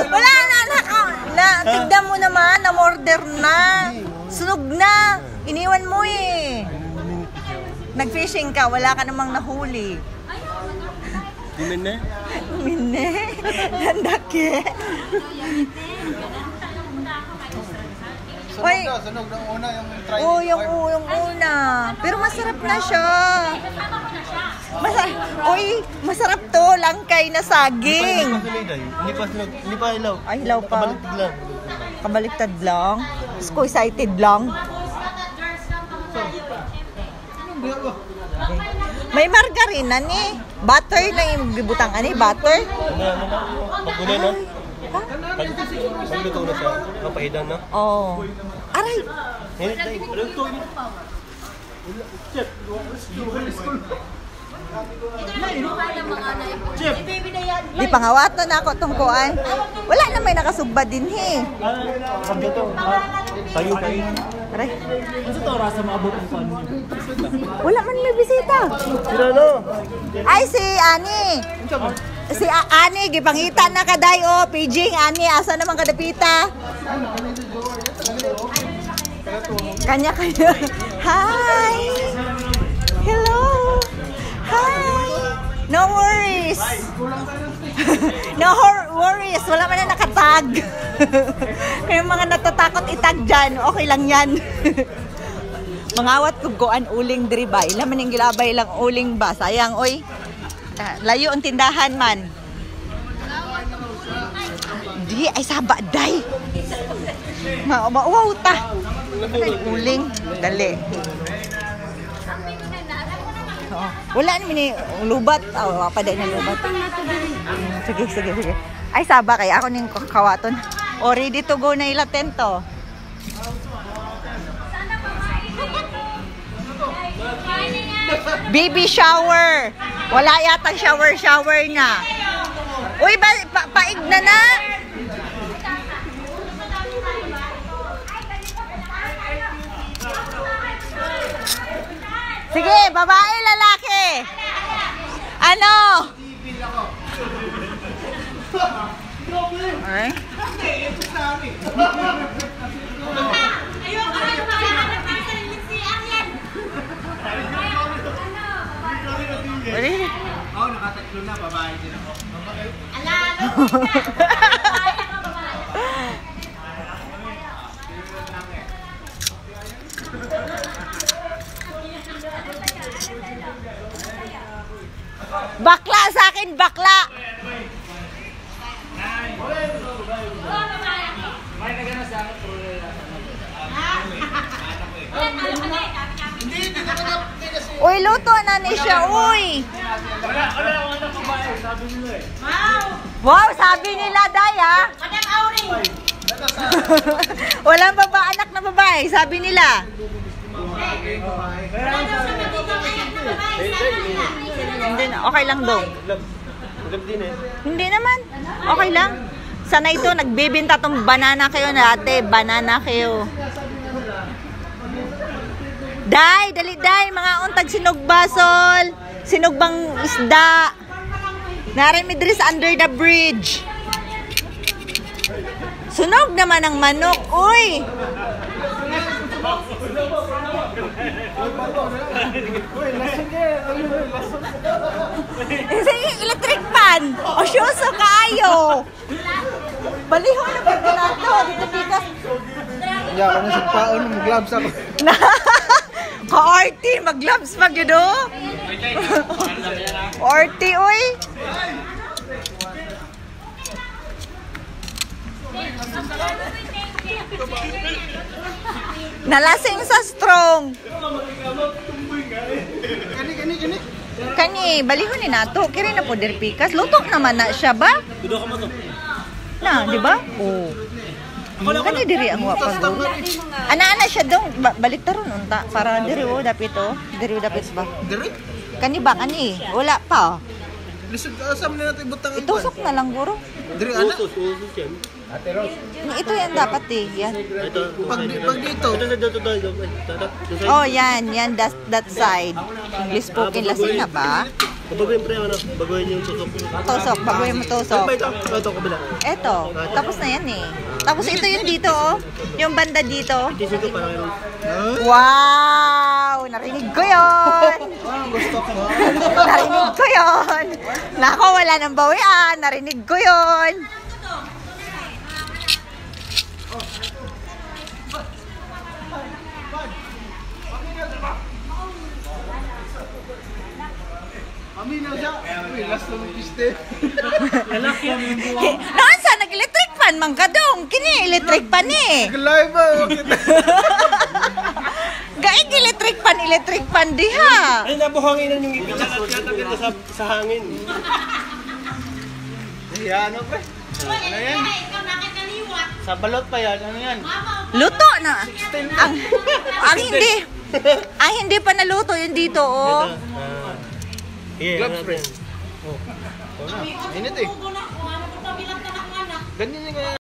Wala na, tignan mo naman, na-order na. Sunog na. Iniwan mo eh. Nag-fishing ka, wala ka namang nahuli. Mine? Mine? Nandaki? Oy, sunog ng una yung try. oh, yung una. Pero masarap na siya. Oy, masarap to, langkay na saging. Hindi pa hilaw. Ay, hilaw pa. Kabaliktad lang. Kabaliktad lang. Gusto ko excited lang. May margarina ni. Butter na yung bibutang ani, butter. Pagkulay na. Pagluto na siya. Kapahidan na. Oh. Aray. Di pangawato na ako tungkuan. Wala na may nakasugba din he. Tayo. Aray. Ano to oras sa maabot ang pan? Wala man may bisita. Sino? Ay si Ani. Si Ani gipangita na kaday o paging Ani asa naman kadapita. Kanya. Hi. Hello. Hi. No worries. No worries. Wala man na nakatag. Kaya mga natatakot itag dyan, okay lang yan. Mangawat kuguan uling diri ba? Ila man yung gilabay lang uling ba? Sayang, oy. Layo ang tindahan man. Di, ay saba, day. Mauwaw ta. Ay, uling. Dali. Wala naman ni lubat. Paday na lubat. Sige. Ay, saba kay ako ning kawaton. O, ready to go na ilaten to. Baby shower. Wala yatang shower na. Uy, paig na na. Sige, babae, lalaki. Ano? Alright. Ako nakatatlo na, babae din ako. Bakla sa akin, bakla. Uy, luto na ni siya, uy. Wow, sabi nila, day, ha? Walang anak na babae, sabi nila. Hindi na, okay lang daw. Hindi naman, okay lang. Sana ito, nagbibinta tong banana kayo na ate, banana kayo. Day, dali day, mga untag sinugbasol, sinugbang isda. Narin midris under the bridge. Sunog naman ang manok, uy. Electric pan. O syuso kaayo. Baliho na ba ito nato? Dito pikas. Kaya ako na sa paon, mag-gloves ako. Ka-arty, mag-gloves mag yun o. Arty, uy. Nalasing sa strong. Kani, balihon ni nato. Kiri na po derpikas. Lutok naman na siya ba? Na, di ba? Oo. Kani diri ang wapag do. Ana siya dong balik taron unta para diri o dapit o. Diri o dapit ba? Diri? Kani ba kani? Wala pa. Lisod asam na natin ibutang ang Itusok na lang guro. Diri ana. Ito yan dapat eh. Yan. Ito. Pag dito. Ito. Oh, yan. Yan, that side. English spoken lasing na ba? Baguhin pre, ano? Baguhin yung tusok. Tusok, baguhin mo tusok. Ano ba ito? Ito, kabila. Eto, tapos na yan eh. Tapos ito yung dito oh. Yung banda dito. Tisin ko parang yung... Wow! Narinig ko yun! Gusto ko. Narinig ko yun! Nako, wala nang bawian. Narinig ko yun! Aminaw siya. Uy, last na mag-kiste. Naan sa nag-electric fan man ka dong? Kini electric fan eh. Live ba? Gaig electric fan diha. Ay, nabuhanginan yung ipin. Nagkatabi ito sa hangin. Yan, ano pre? Ano yan? Sa balot pa yan. Ano yan? Luto na. Ang hindi pa naluto yun dito oh. Yeah, Gloves, friend. Init eh. Ganyan yung